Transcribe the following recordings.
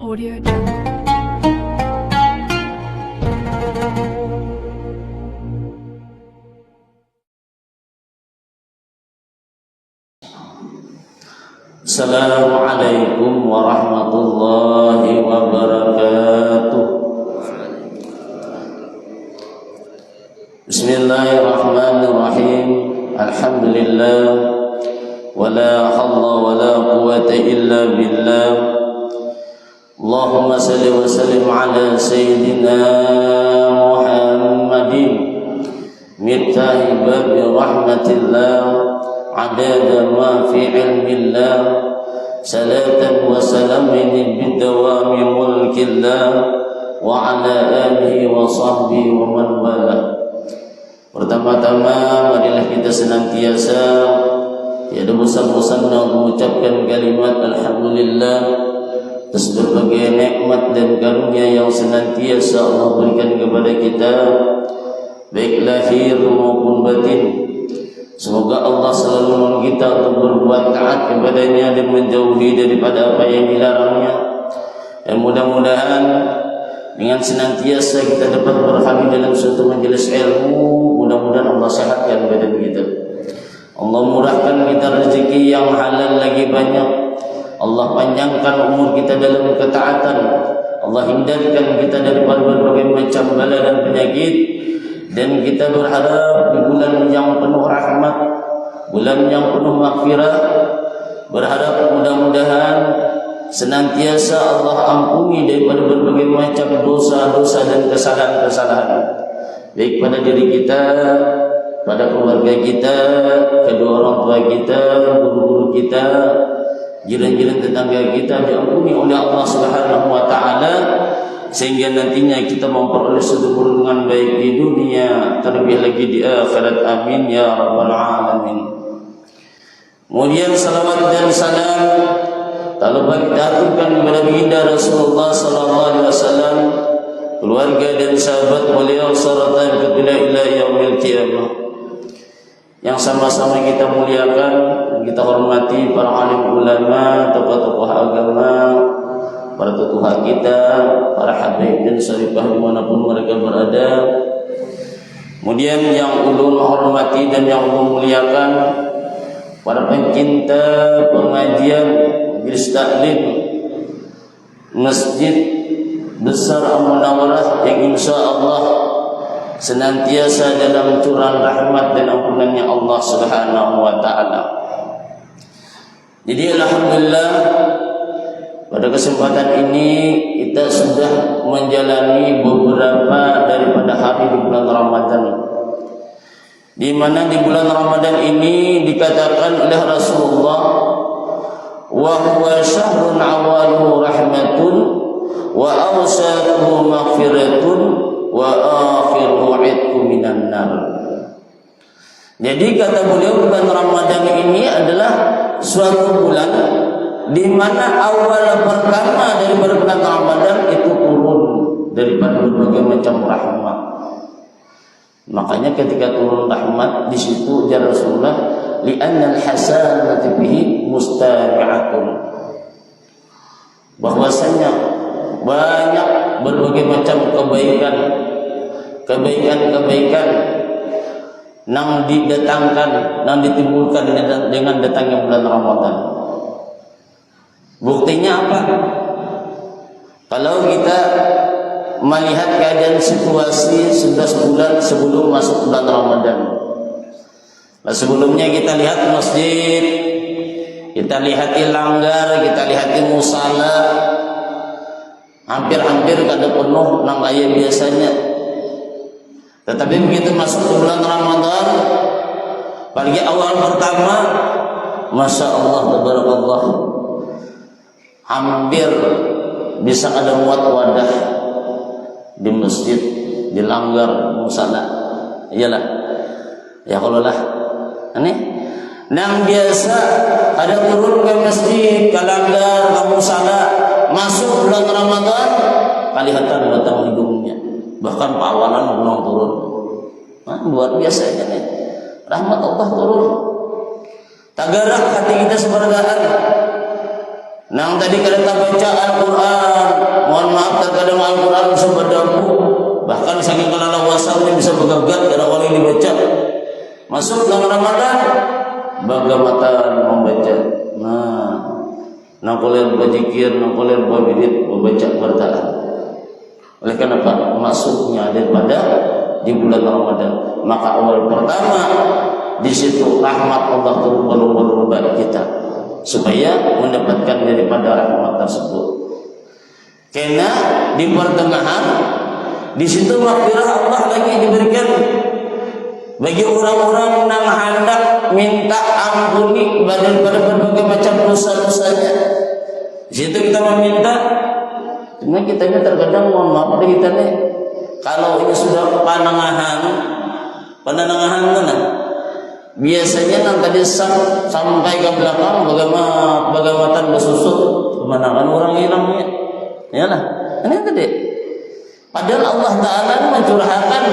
Audio Jungle. Assalamualaikum warahmatullahi wabarakatuh. Bismillahirrahmanirrahim. Alhamdulillah. Wala hawla wala quwwata illa billah. Allahumma salli wa sallim ala sayyidina Muhammadin miftahi babi rahmatillah adada ma fi ilmillah salatan wa salamin bidawami mulkillah wa ala alihi wa sahbihi wa man wala. Pertama-tama marilah kita senantiasa tiada bosan-bosannya mengucapkan kalimat alhamdulillah atas berbagai nikmat dan karunia yang senantiasa Allah berikan kepada kita baik lahir maupun batin. Semoga Allah selalu menolong kita untuk berbuat taat kepadanya dan menjauhi daripada apa yang dilarangnya. Dan mudah-mudahan dengan senantiasa kita dapat berhadir dalam suatu majelis ilmu, mudah-mudahan Allah sehatkan badan kita. Allah murahkan kita rezeki yang halal lagi banyak. Allah panjangkan umur kita dalam ketaatan. Allah hindarkan kita daripada berbagai macam bala dan penyakit. Dan kita berharap di bulan yang penuh rahmat, bulan yang penuh maghfirah, berharap mudah-mudahan senantiasa Allah ampuni daripada berbagai macam dosa-dosa dan kesalahan-kesalahan, baik pada diri kita, pada keluarga kita, kedua orang tua kita, guru-guru kita, jiran-jiran tetangga kita, diampuni oleh Allah Subhanahu wa taala, sehingga nantinya kita memperoleh suatu perlindungan baik di dunia, terlebih lagi di akhirat. Amin ya rabbal alamin. Kemudian salawat dan salam tak lupa kita aturkan kepada baginda Rasulullah sallallahu alaihi wasallam, keluarga dan sahabat beliau serta kepada ila yaumil qiyamah, yang sama-sama kita muliakan dan kita hormati para alim ulama, tokoh-tokoh agama, para tutuha kita, para habaib dan syarifah dimanapun mereka berada. Kemudian yang ulun hormati dan yang ulun muliakan, para pencinta pengajian Majelis Taklim Masjid Besar Al-Munawwarah yang insya-Allah senantiasa dalam curahan rahmat dan ampunannya Allah Subhanahu wa taala. Jadi alhamdulillah, pada kesempatan ini kita sudah menjalani beberapa daripada hari di bulan Ramadan, di mana di bulan Ramadan ini dikatakan oleh Rasulullah, wa huwa syahrun awaluhu rahmatun wa awsatuhu maghfiratun wa akhiruhu itqu minan nar. Jadi kata beliau, bulan Ramadan ini adalah suatu bulan di mana awal pertama dari bulan Ramadan itu turun daripada berbagai macam rahmat. Makanya ketika turun rahmat di situ ujar Rasulullah, li'anna al-hasanati bihi mustami'atun, bahwasanya banyak berbagai macam kebaikan yang didatangkan, yang ditimbulkan dengan datangnya bulan Ramadan. Buktinya apa? Kalau kita melihat keadaan situasi 11 bulan sebelum masuk bulan Ramadan. Nah, sebelumnya kita lihat masjid, kita lihat langgar, kita lihat musala, hampir-hampir kada penuh nang kaya biasanya. Tetapi begitu masuk ke bulan Ramadan, apalagi awal pertama, masya Allah tabarakallah, hampir bisa ada muat wadah di masjid, di langgar, musala. Iyalah, ya kalau lah ini nang biasa ada turun ke masjid, ke langgar, ke musala, masuk bulan Ramadan kelihatan batang hidungnya, bahkan pawalan belum turun. Luar biasa nih, rahmat Allah turun. Tagarak hati kita sebergaan. Nang tadi kita baca Al-Quran, Masuk dalam Ramadan, bagaimana membaca. Nakoler berzikir, nakoler berbidit, membaca bertahan. Oleh karena apa? Masuknya daripada di bulan Ramadan. Maka awal pertama di situ rahmat Allah turun bagi kita supaya mendapatkan daripada rahmat tersebut. Karena di pertengahan di situ maghfirah Allah lagi diberikan bagi orang-orang yang hendak minta ampuni daripada berbagai macam dosa-dosanya. Di situ kita meminta, cuma kita ini terkadang mohon maaf dari kita nih, kalau ini sudah panangahan mana? Biasanya nang tadi sampai ke belakang bagaimana bersusut kemenangan orang hilangnya. Yalah, ini tadi. Padahal Allah Ta'ala mencurahkan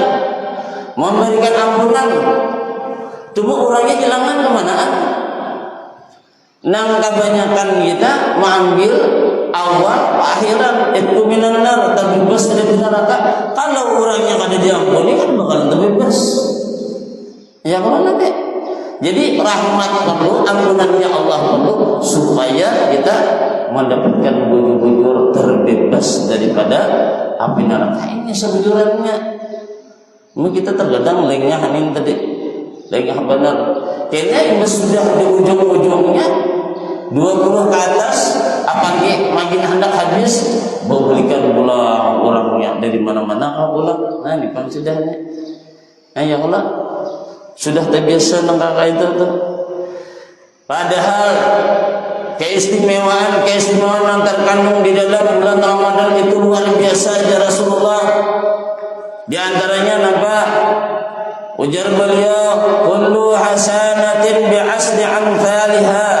memberikan ampunan, cuma orangnya hilangan kemanaan. Nang kebanyakan kita mengambil awal akhiran itu minanar terbebas dari neraka. Kalau orangnya kada diampuni kan bakalan terbebas. Ya kalau nanti. Jadi rahmat perlu, ampunannya Allah perlu supaya kita mendapatkan bujur-bujur terbebas daripada api neraka ini sebujurannya. Kita terkadang lengah ini tadi, lengah benar. Kayaknya ini sudah di ujung-ujungnya 20 ke atas, apalagi makin hendak habis, belikan pula orangnya dari mana-mana pula. Nah, ini kan sudah nih. Nah, ya Allah, sudah terbiasa nangka itu tuh. Padahal keistimewaan yang terkandung di dalam bulan Ramadan itu luar biasa ya Rasulullah. Di antaranya apa? Ujar beliau, kullu hasanatin bi'asli amthaliha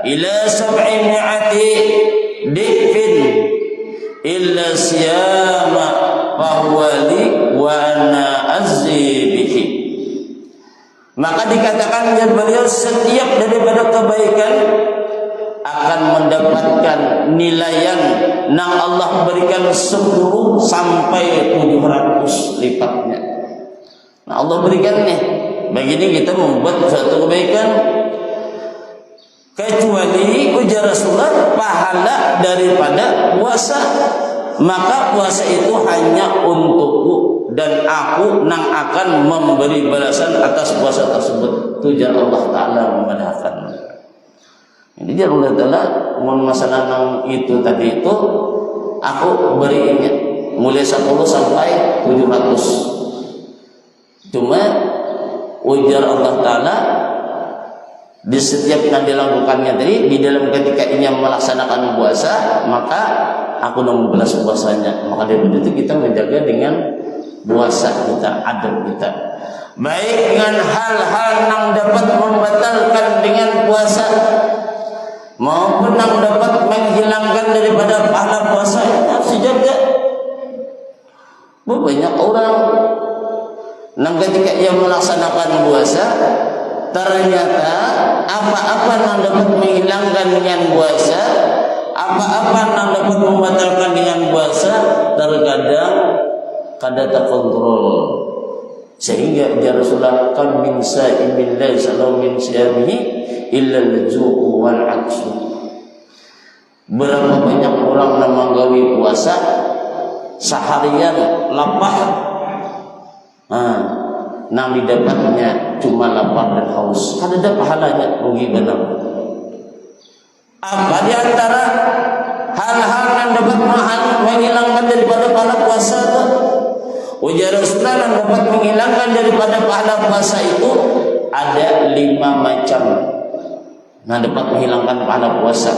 ila 700 dikfin illa siyama fahuwali wa ana azzi bihi. Maka dikatakan ujar beliau, setiap daripada kebaikan akan mendapatkan nilaian yang Allah berikan 10 sampai 700 lipatnya. Nah, Allah berikan nih. Begini kita membuat suatu kebaikan, kecuali ujar Rasulullah pahala daripada puasa. Maka puasa itu hanya untukku dan aku nang akan memberi balasan atas puasa tersebut. Tujuan Allah Ta'ala membenarkan. Jadi Allah Ta'ala masalah nang itu tadi itu aku berinya mulai 10 sampai 700. Cuma ujar Allah Ta'ala di setiap yang dilakukannya tadi di dalam ketika ini melaksanakan puasa, maka aku membalas puasanya. Maka dari itu kita menjaga dengan puasa kita, adab kita, baik dengan hal-hal yang dapat membatalkan dengan puasa maupun yang dapat menghilangkan daripada pahala puasa. Harus dijaga. Banyak orang yang ketika ia melaksanakan puasa, ternyata apa-apa yang dapat menghilangkan dengan puasa, apa-apa yang dapat membatalkan dengan puasa, terkadang kada terkontrol. Sehingga ya Rasulullah, kan min sa'imin laysa lahu min siyamihi illa al-ju'u wal 'atshu. Berapa banyak orang yang menggawi puasa seharian lapar, nang didapatnya cuma lapar dan haus, kan ada pahalanya, rugi benar. Apa di antara hal-hal yang dapat menghilangkan daripada pahala puasa itu? Ujar Rasulullah, yang dapat menghilangkan daripada pahala puasa itu ada 5 macam. Nah, dapat menghilangkan pahala puasa.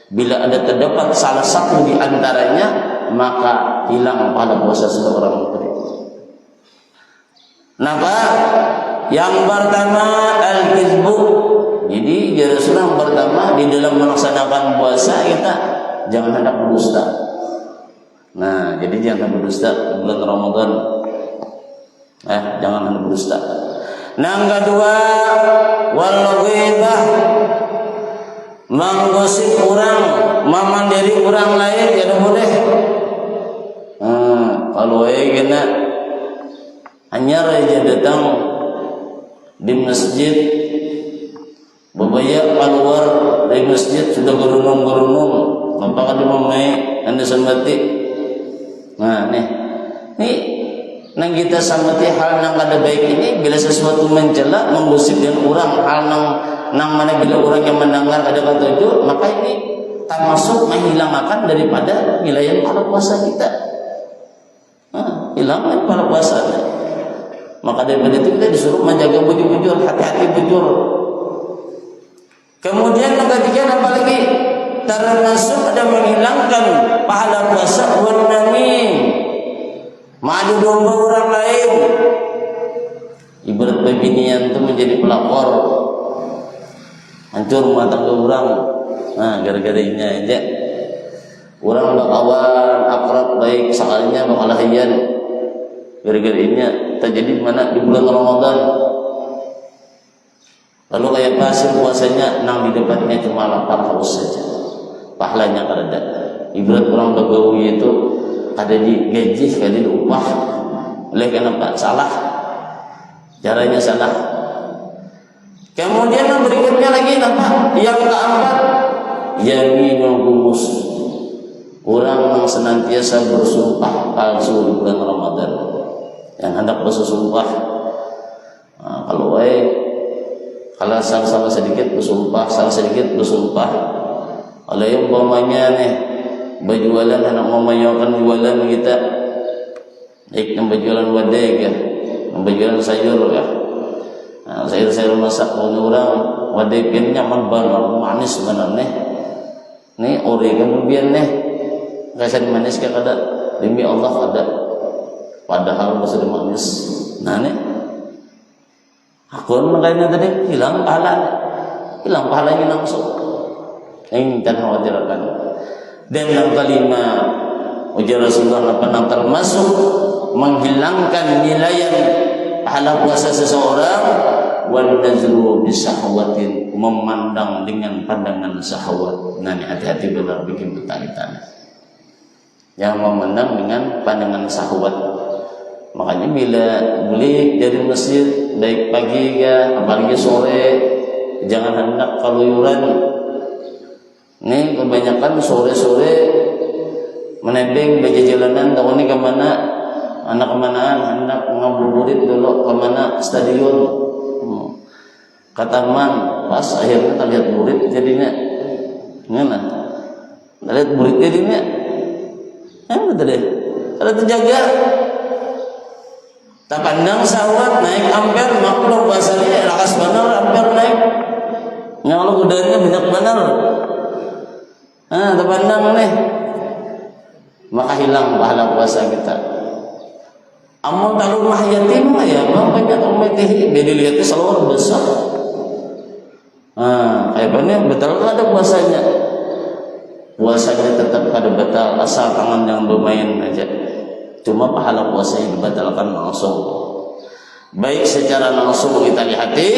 Bila ada terdapat salah satu di antaranya, maka hilang pahala puasa seseorang itu. Napa? Yang pertama al-kizbu. Jadi ya Rasulullah, yang pertama di dalam melaksanakan puasa kita jangan hendak berdusta. Nah, jadi jangan berdusta bulan Ramadan. Jangan hendak berdusta. Yang kedua wal ghibah, menggosip orang, memandiri orang lain ya boleh. Kalau kena hanya aja datang di masjid, babaya keluar dari masjid sudah gerunung-gerunung, apakah dia memai anda sambati. Nah nih nang kita sambati hal nang kada baik ini, bila sesuatu mencela, menggosipkan orang hal nang mana bila orang yang mendengar ada ketujuh, maka ini termasuk menghilangkan daripada wilayah pahala puasa kita. Hilangkan pahala puasa. Maka daripada itu kita disuruh menjaga bujur-bujur, hati-hati bujur. Kemudian yang ketiga apalagi termasuk ada menghilangkan pahala puasa wan namim, madu domba orang lain. Ibarat bebinian itu menjadi pelakor, hancur rumah tangga orang. Nah, gara-gara ini aja orang bakawan akrab baik soalnya bakalahian. Gara-gara ini terjadi mana di bulan Ramadan. Lalu kayak pasir puasanya nang di depannya cuma lapar haus saja, pahalanya kada. Ibarat orang bagawi itu kada digaji, kada diupah. Oleh kenapa? Salah, caranya salah. Kemudian yang berikutnya lagi apa? Yang keempat, yaminul gumus. Orang yang senantiasa bersumpah palsu di bulan Ramadan, yang hendak bersumpah. Nah, kalau sama sedikit bersumpah, salah sedikit bersumpah. Kalau yang umpamanya nih berjualan, hendak memayakan jualan kita, baik yang berjualan wadai ya, yang berjualan sayur ya. Nah, sayur masak punya orang wadai pin nyaman banget, manis sebenarnya. Nih ori kemudian nih kesan manis ke kada, demi Allah kada. Padahal masih manis. Nah nih aku makanya tadi hilang pahalanya langsung. Ini jangan khawatirkan. Dan yang kelima, ujar Rasulullah pernah termasuk menghilangkan nilai pahala puasa seseorang, wan nazru bisahwatin, memandang dengan pandangan syahwat. Nah, hati-hati benar bikin bertanya-tanya. Yang memandang dengan pandangan syahwat. Makanya bila beli dari masjid baik pagi ya, apalagi sore, jangan hendak keluyuran. Nih kebanyakan sore-sore menebeng baju jalanan, tahu nih kemana anak kemanaan hendak ngabuburit dulu kemana stadion, ke taman, pas akhirnya terlihat murid jadinya, mana? Terlihat murid jadinya, betul deh, kalau terjaga. Tak pandang sawat naik ampere, maklum bahasanya rakas benar ampere naik. Yang kudanya banyak benar. Tak pandang nih, maka hilang pahala puasa kita. Amun talun mah yatim ya, banyak orang mati dia dilihatnya selalu besar. Kayak mana betul ada puasanya. Puasanya tetap ada batal asal tangan yang bermain aja. Cuma pahala puasa yang dibatalkan langsung, baik secara langsung kita lihati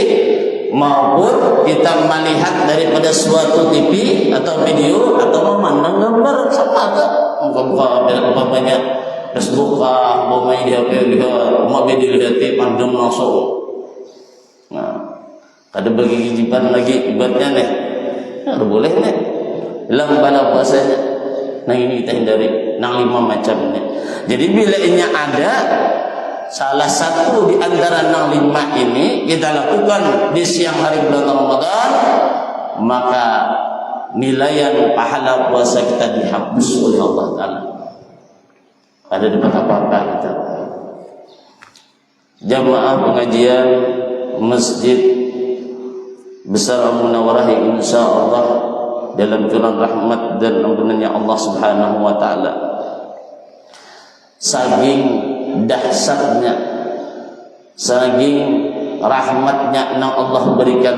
maupun kita melihat daripada suatu TV atau video atau memandang gambar sama tak buka banyak Facebook mau main di HP lihat mau dilihat pandang langsung. Nah ada bagi kejiban lagi ibaratnya nih, ada boleh nih hilang pahala puasanya. Nah ini kita hindari, nang 5 macam ini. Jadi bila ini ada salah satu di antara nang 5 ini kita lakukan di siang hari bulan Ramadan, maka nilai pahala puasa kita dihapus oleh Allah Ta'ala. Ada dapat apa-apa kita? Jamaah pengajian Masjid Besar Al-Munawwarah insya Allah dalam curang rahmat dan ampunannya Allah Subhanahu wa taala. Saking dahsyatnya, saking rahmatnya yang Allah berikan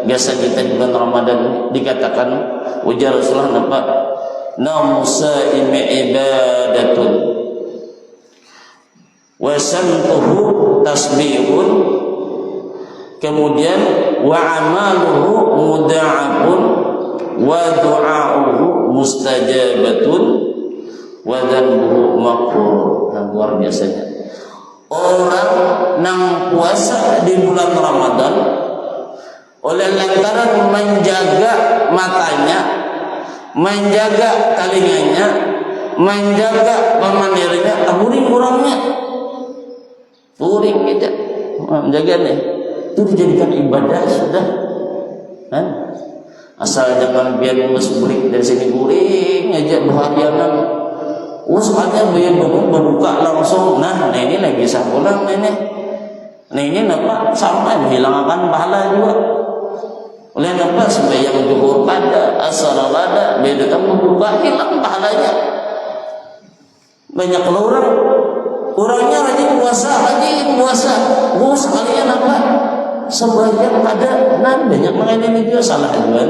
biasa kita di bulan Ramadan, dikatakan ujar Rasulullah apa? Naum saimi ibadatun wa samtuhu tasbihun, kemudian wa amaluhu mudha'afun wa du'a'uhu mustajabatun wa dhanbuhu maghfur. Luar biasanya orang nang puasa di bulan Ramadan oleh lantaran menjaga matanya, menjaga telinganya, menjaga pemandirnya, taburing kurangnya, puring kita menjaganya itu dijadikan ibadah sudah, kan? Asal jangan biar ngus burik dari sini buring aja bahagianan. Soalnya biar berbuka langsung. Nah ini lagi sakulang ini. Nah ini nampak sama menghilangkan pahala juga. Oleh nampak sembahyang zuhur pada, asar pada, biar datang berbuka hilang pahalanya. Banyak orangnya rajin puasa. Sekalian apa? Sembahyang ada, nah banyak mengenai itu salah juga.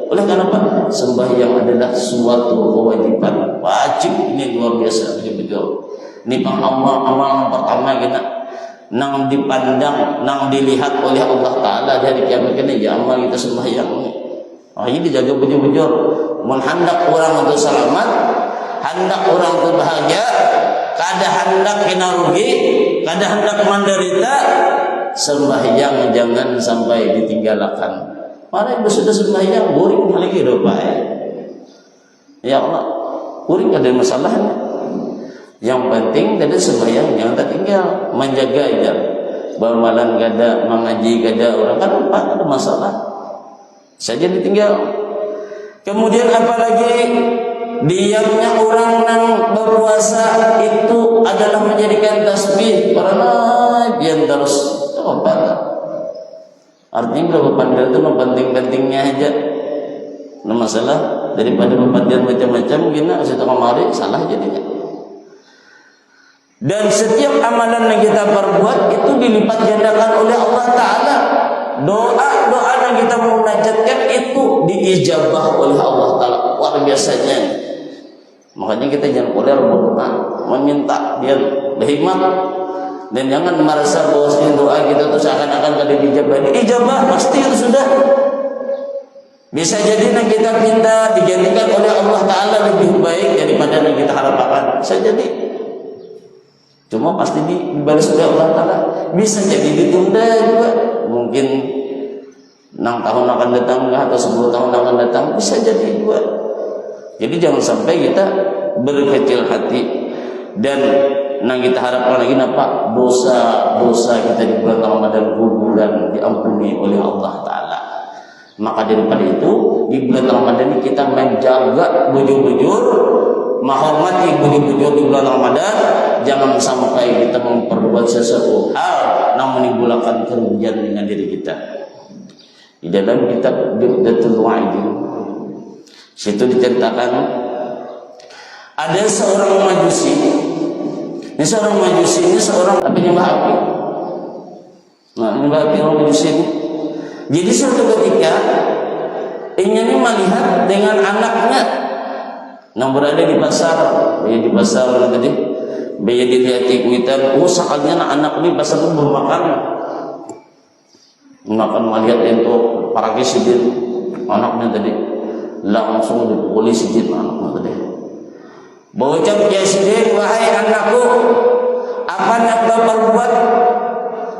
Oleh karena apa? Sembahyang adalah suatu kewajiban wajib, ini luar biasa betul. Ini amal pertama kita nang dipandang, nang dilihat oleh Allah Taala dari kiamat ini ya amal kita sembahyang ini. Ini dijaga bujur-bujur. Menghendak orang untuk selamat, hendak orang untuk bahagia, kada hendak kena rugi, kada hendak menderita. Sembahyang jangan sampai ditinggalkan. Mana ibu sudah sembahyang boring lagi doa. Ya Allah, boring ada masalahnya. Yang penting dari sembahyang jangan tertinggal, menjaga aja. Bermalan kada, mengaji kada, orang kan lupa ada masalah. Saja ditinggal. Kemudian apalagi diamnya orang yang berpuasa itu adalah menjadikan tasbih karena dia terus apa? Artinya kalau pandai itu penting-pentingnya aja. Nah masalah daripada berpandian macam-macam gina satu kemari salah jadinya. Dan setiap amalan yang kita perbuat itu dilipat gandakan oleh Allah Taala. Doa yang kita munajatkan itu diijabah oleh Allah Taala. Luar biasanya. Makanya kita jangan berdoa meminta dia berhikmat. Dan jangan merasa bahwa doa kita itu seakan-akan kada dijabah. Ijabah pasti itu sudah. Bisa jadi yang kita minta digantikan oleh Allah Taala lebih baik daripada yang kita harapkan. Bisa jadi. Cuma pasti dibalas oleh Allah Taala. Bisa jadi ditunda juga. Mungkin 6 tahun akan datang atau 10 tahun akan datang, bisa jadi juga. Jadi jangan sampai kita berkecil hati. Dan yang kita harapkan lagi apa? Dosa kita di bulan Ramadan bulan diampuni oleh Allah Taala. Maka daripada itu di bulan Ramadan ini kita menjaga bujur-bujur, menghormati bujur-bujur di bulan Ramadan. Jangan sampai kita memperbuat sesuatu hal yang menimbulkan kerugian dengan diri kita. Di dalam kitab Bid'atul Wa'idin situ diceritakan ada seorang majusi. Ini seorang majusi ini seorang penyembah api. Nah, penyembah api orang majusi ini. Jadi suatu ketika ini melihat dengan anaknya yang berada di pasar, di pasar tadi, dia dilihat kuitan, saatnya anak ini pasar itu bermakan, melihat itu para kisidin anaknya tadi, langsung dipukuli sidin anaknya tadi. Bocah kisidin, wahai anakku, apa yang kau perbuat?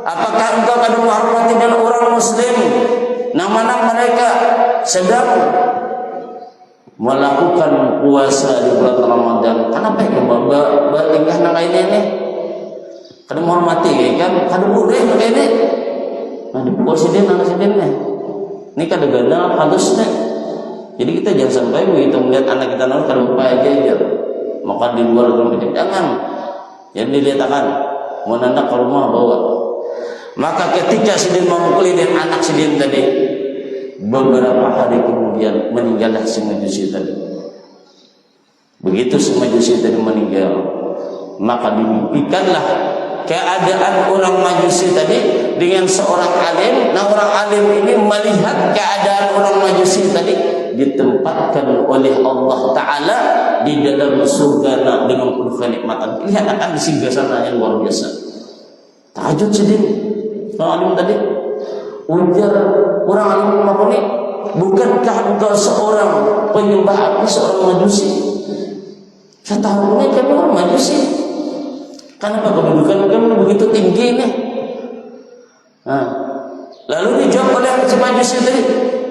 Apakah engkau akan menghormati dengan orang Muslim? Nama-nama mereka sedang melakukan puasa di bulan Ramadan. Kenapa ya bertingkah nang ini? Kada menghormati kan? Kada boleh ini. Nah, dipukul sidin nang sidinnya. Ini kada ganda halusnya. Jadi kita jangan sampai begitu melihat anak kita nang kada upaya aja. Maka di luar rumah jangan. Jadi dilihatkan mau anak ke rumah bawa. Maka ketika sidin memukuli dan anak sidin tadi, beberapa hari kemudian meninggallah si majusi tadi. Begitu si majusi tadi meninggal, maka dimimpikanlah keadaan orang majusi tadi dengan seorang alim. Nah orang alim ini melihat keadaan orang majusi tadi ditempatkan oleh Allah Ta'ala di dalam surga dengan penuh kenikmatan. Lihat akan disinggah sana yang luar biasa. Tahajud sidin orang alim tadi ujar orang alim apa ni? Bukankah engkau seorang penyembah api, seorang majusi? Saya tahu ini kami orang majusi. Kenapa kedudukan kamu begitu tinggi nih? Nah, lalu dijawab oleh si Majusi tadi,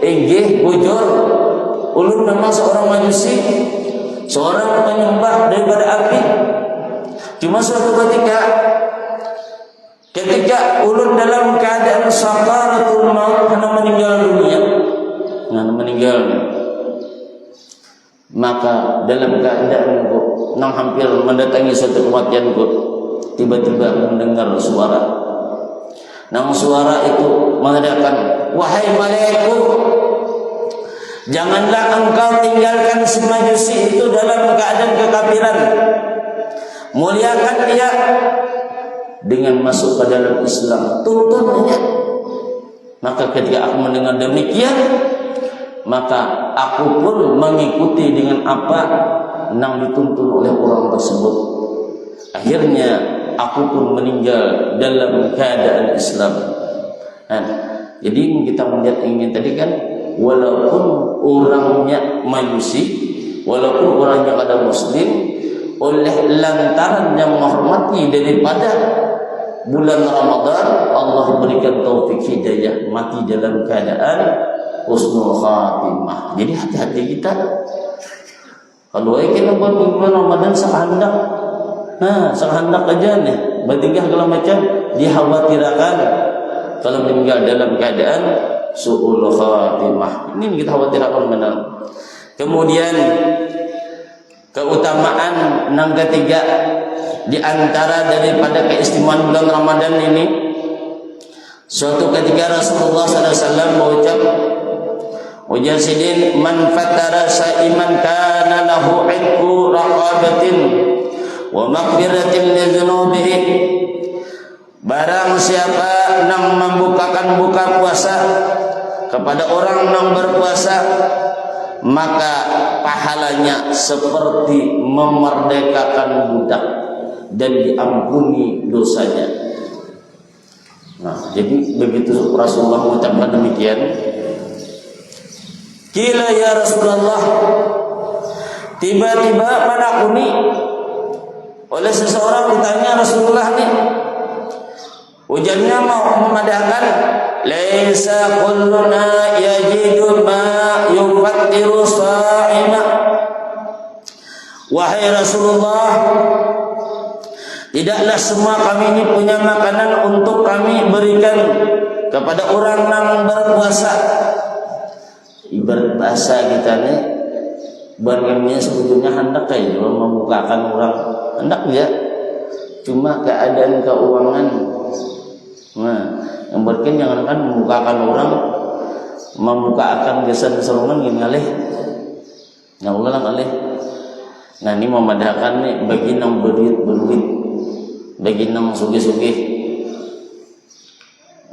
"Inggih, bujur, ulun memang seorang Majusi, seorang penyembah daripada api. Cuma suatu ketika ulun dalam keadaan sakaratul maut, hendak meninggal dunia, maka dalam keadaan nang hampir mendatangi suatu kematian tiba-tiba mendengar suara. Nang suara itu mengatakan, "Wahai malaikku, janganlah engkau tinggalkan si Majusi itu dalam keadaan kekafiran. Muliakan dia dengan masuk ke dalam Islam, tuntunnya." Maka ketika aku mendengar demikian, maka aku pun mengikuti dengan apa yang dituntun oleh orang tersebut. Akhirnya aku pun meninggal dalam keadaan Islam. Nah, jadi kita melihat ingin tadi kan, walaupun orangnya Majusi, walaupun orangnya ada Muslim, oleh lantaran yang menghormati daripada bulan Ramadan, Allah berikan taufik hidayah, mati dalam keadaan husnul khatimah. Jadi hati-hati kita. Kalau kita bulan Ramadan sehandak, sehandak aja nih, bertingkah segala macam, dikhawatirkan kalau meninggal dalam keadaan su'ul khatimah. Ini kita khawatirkan benar. Kemudian keutamaan yang ketiga di antara daripada keistimewaan bulan Ramadan ini, suatu ketika Rasulullah SAW berucap, ujar sidin, "Man fatara sa'iman kana lahu 'idku raqabatin wa maghfiratin li dzunubihi." Barang siapa yang membukakan buka puasa kepada orang yang berpuasa, maka pahalanya seperti memerdekakan budak dan diampuni dosanya. Nah, jadi begitu Rasulullah mengucapkan demikian, "Kila ya Rasulullah," tiba-tiba menakuni oleh seseorang ditanya Rasulullah nih, ujarnya mau memadahkan, "Laisa kulluna yajidu ma yufattiru sha'ima." Wahai Rasulullah, tidaklah semua kami ini punya makanan untuk kami berikan kepada orang yang berpuasa. Ibarat bahasa kita nih, barangnya sebetulnya hendak kayak membukakan orang, hendak ya, cuma keadaan keuangan. Nah, yang berken jangankan membukakan orang, membukakan kesan seruman gini alih, nggak ulang alih. Nah, ini memadahkan nih bagi nang berduit, bagi nang sugih-sugih,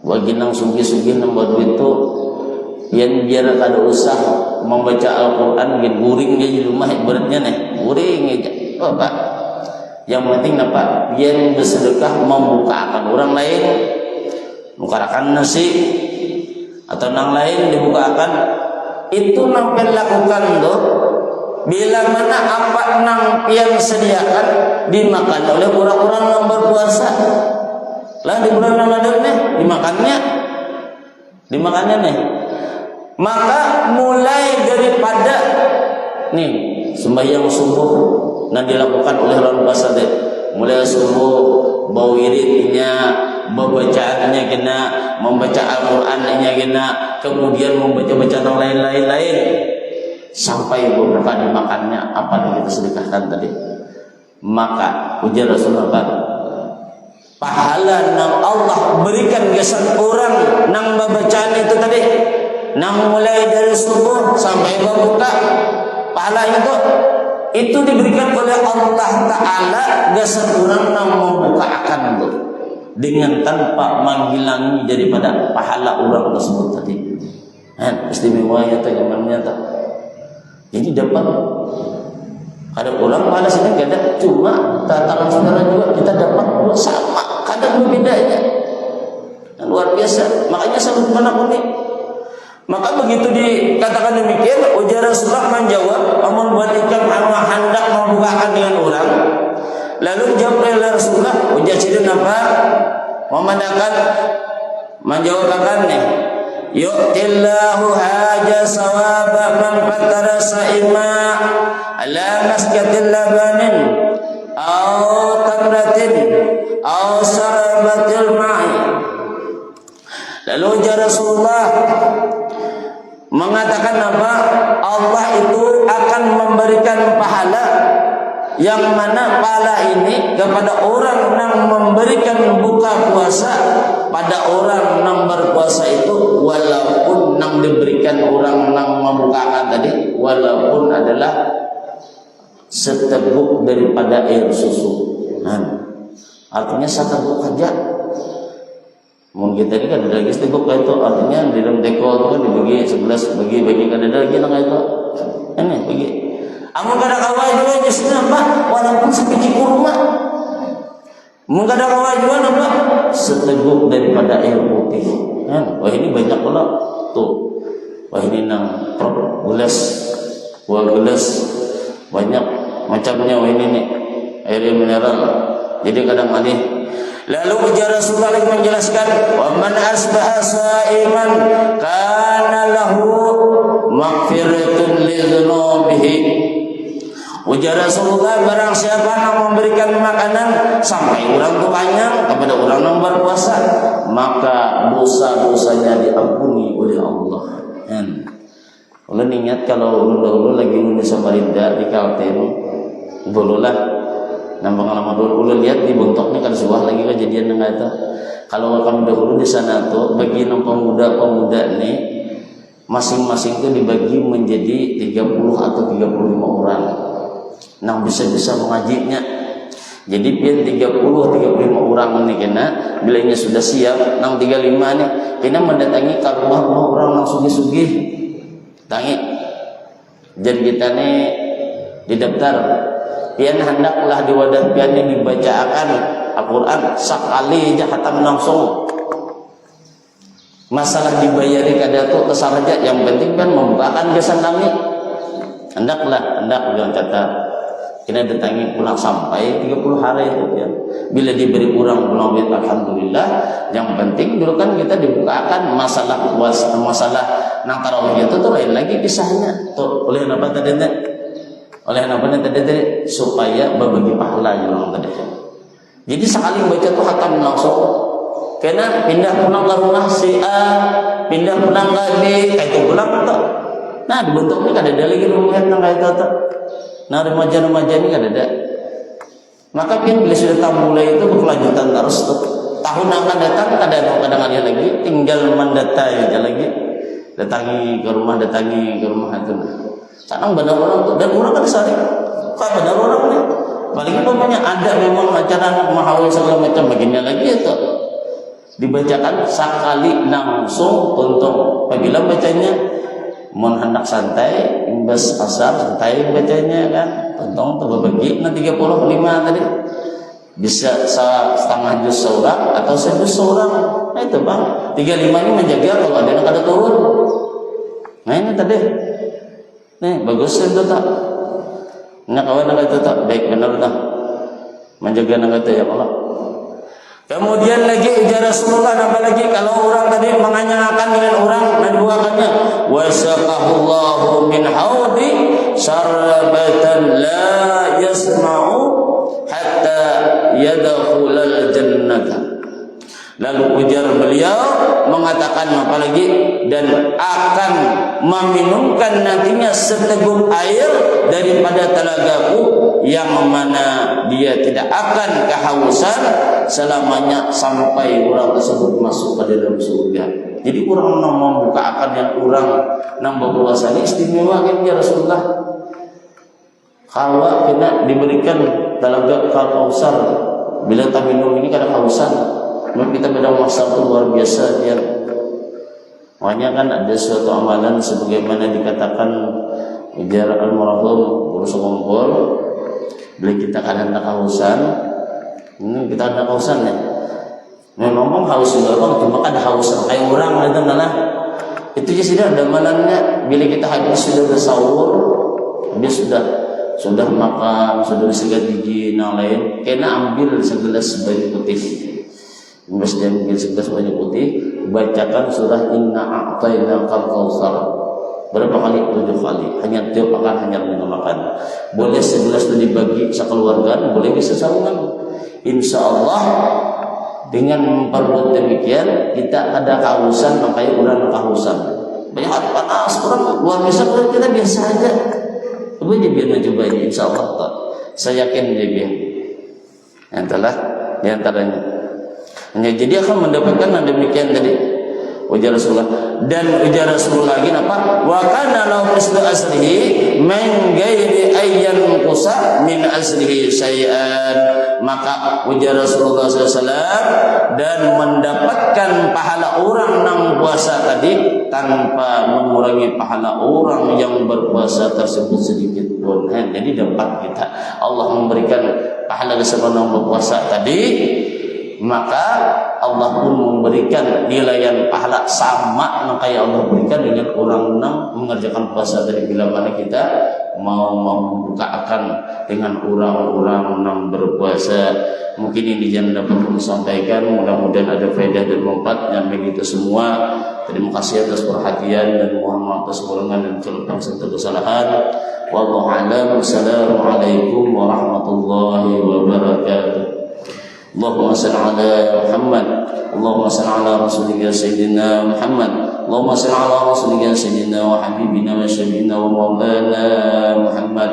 bagi nang sugih-sugih nang berduit itu, yang biar kada usah membaca Al-Quran, gitu, guring aja di rumah, ibaratnya nih, guring aja, oh Pak. Yang penting apa? Yang bersedekah membukakan orang lain, bukakan nasi atau nang lain dibukakan, itu nampen lakukan tuh. Bila mana apa nang yang sediakan dimakan oleh orang-orang yang berpuasa, lah di bulan Ramadan nih dimakannya nih. Maka mulai daripada nih sembahyang subuh yang dilakukan oleh orang puasa deh, mulai subuh bau wiridnya, membacaannya kena, membaca Al-Qur'annya kena, kemudian membaca yang lain-lain sampai beberapa dimakannya apa yang kita sedekahkan tadi. Maka ujar Rasulullah, pahala yang Allah berikan kesan orang nang bacaan itu tadi, nang mulai dari subuh sampai berbuka, pahala itu diberikan oleh Allah Ta'ala kesan orang nang membukakan itu, dengan tanpa menghilangi daripada pahala orang tersebut tadi. Istimewanya tegamannya tak. Jadi dapat ada orang pada sini ada, cuma tantangan saudara juga kita dapat sama, kadang berbedanya. Luar biasa. Makanya sangat menakuni. Maka begitu dikatakan demikian, ujar Rasulullah menjawab, amun buat ikam hendak membukakan dengan orang, Lalu jawab oleh Rasulullah, ujar sidun apa? Memandangkan menjawabkan nih. Yu'tillahu haja sawaba man fatara sa'ima ala maskatil labanin au tamratin au sarabatil ma'i. Lalu ujar Rasulullah mengatakan apa? Allah itu akan memberikan pahala, yang mana pahala ini kepada orang yang memberikan buka puasa pada orang yang berpuasa itu, walaupun yang diberikan orang yang membukakan tadi walaupun adalah seteguk daripada air susu. Nah, artinya seteguk aja. Mungkin tadi kan ada lagi seteguk itu, artinya di dalam teko itu kan dibagi 11 bagi kan ada lagi nang itu. Ini bagi. Amun kada kawai juga justru apa? Walaupun sebiji kurma. Mun kada kawai juga apa? Seteguk daripada air putih. Kan? Wah ini banyak pula tuh. Wah ini nang gelas, buah gelas banyak macamnya. Wah ini nih air mineral. Jadi kadang aneh. Lalu ujar Rasulullah menjelaskan, wa man asbaha sha'iman kana lahu maghfiratun li dzunubihi. Ujar Rasulullah, barang siapa yang memberikan makanan sampai orang itu kenyang kepada orang yang berpuasa, maka dosa-dosanya diampuni oleh Allah. Ulun ingat kalau ulun dahulu lagi di Samarinda di Kalteng, dulu lah, nah pengalaman dulu ulun lihat di Bontok ini kan sebuah lagi kejadian yang itu. Kalau kami dahulu di sana tuh, bagi pemuda-pemuda nih, masing-masing itu dibagi menjadi 30 atau 35 orang. Nang bisa-bisa mengajinya. Jadi pian 30-35 orang ini kena bilanya sudah siap, nang 35 nih kena mendatangi ke rumah-rumah orang nang sugih-sugih. Tangi. Jadi kita nih didaftar. Pian hendaklah di wadah pian ini dibacakan Al-Qur'an sekali aja khatam langsung. Masalah dibayari kada tu terserah aja, yang penting kan membukakan kesan kami. Hendak jangan kata kena datangi pulang sampai 30 hari itu ya. Bila diberi kurang pulang duit alhamdulillah. Yang penting dulu kan kita dibukakan masalah nang tarawih itu tuh lain lagi kisahnya. Tuh oleh apa tadi? Oleh apa tadi supaya berbagi pahala yang tadi. Jadi sekali baca tuh khatam langsung. Kena pindah pulang ke rumah si A, pindah pulang ke B, kayak itu pulang tuh. Nah dibentuknya kada ada lagi rumah yang kayak itu tuh. Nah remaja-remaja ini kan ada. Maka bila sudah mulai itu berkelanjutan terus tuh. Tahun akan datang kadang-kadang ada lagi, tinggal mendatai aja lagi. Datangi ke rumah itu. Sekarang benar orang tuh, dan orang kan sehari kok benar orang nih. Paling umpamanya ada memang acara mahawil segala macam bagiannya lagi itu. Dibacakan sekali langsung untung. Apabila bacanya mohon hendak santai, imbas asar santai bacanya kan. Untung tuh berbagi nah 35 tadi. Bisa setengah juz seorang atau sejuz seorang. Nah itu Bang, 35 ini menjaga kalau ada yang kada turun. Nah ini tadi. Nih bagus itu tak. Nah kawan itu tak baik benar tak. Menjaga nang ya Allah. Kemudian lagi ujar Rasulullah, apalagi kalau orang tadi menganyangakan dengan orang dan buakannya, wasaqahullahu min haudi syarbatan la yasma'u hatta yadkhulal jannata. Lalu ujar beliau mengatakan apalagi, dan akan meminumkan nantinya seteguk air daripada telagaku, yang mana dia tidak akan kehausan selamanya sampai orang tersebut masuk ke dalam surga. Jadi orang yang membuka akan yang orang yang berpuasa ini istimewa kan ya Rasulullah. Kalau kena diberikan telaga kausar, bila tak minum ini kada kausan. Maka kita pada masa itu luar biasa ya. Makanya kan ada suatu amalan sebagaimana dikatakan ujar almarhum Guru Sukumpul, bila kita kadang kehausan, ini kita ada kehausan ya. Memang haus juga bang, cuma kan haus kayak orang itu nah. Itu aja sudah ada amalannya. Bila kita habis sudah bersahur, habis sudah sudah makan, sudah disikat gigi, yang lain, kena ambil segelas banyu putih. Mas dia ambil segelas banyu putih, bacakan surah Inna A'tainakal Kautsar. Berapa kali? 7 kali. Hanya tiap makan, hanya minum makan. Boleh segelas itu dibagi sekeluarga, boleh bisa sarungan. Insya Allah dengan memperbuat demikian kita ada kehausan, makanya orang kehausan. Banyak hari panas, orang luar biasa, kita biasa aja. Coba aja biar mencoba ini, insya Allah. Saya yakin dia biar. Yang telah diantaranya. Jadi akan mendapatkan yang demikian tadi ujar Rasulullah. Dan ujar Rasulullah lagi apa? Wa kana lahu mislu asrihi min ghairi ayyan qusa min asrihi syai'an. Maka ujar Rasulullah SAW, dan mendapatkan pahala orang yang puasa tadi tanpa mengurangi pahala orang yang berpuasa tersebut sedikit pun. Jadi dapat kita, Allah memberikan pahala keseluruhan yang berpuasa tadi, maka Allah pun memberikan nilai pahala sama yang kayak Allah berikan dengan orang yang mengerjakan puasa dari bila mana kita mau membukakan dengan orang-orang yang berpuasa. Mungkin ini yang dapat kami sampaikan, mudah-mudahan ada faedah dan manfaat yang begitu semua. Terima kasih atas perhatian dan mohon maaf atas kekurangan dan kelemahan serta kesalahan. Wallahu a'lam. Assalamualaikum warahmatullahi wabarakatuh. Allahumma salli ala Muhammad, Allahumma salli ala rasulika sayyidina Muhammad, Allahumma salli ala rasulika sayyidina wa habibina wa syafiina wa maulana Muhammad.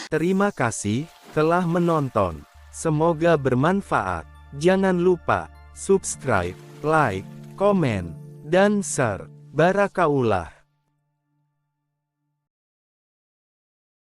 Terima kasih telah menonton. Semoga bermanfaat. Jangan lupa subscribe, like, komen, dan share. Barakaullah.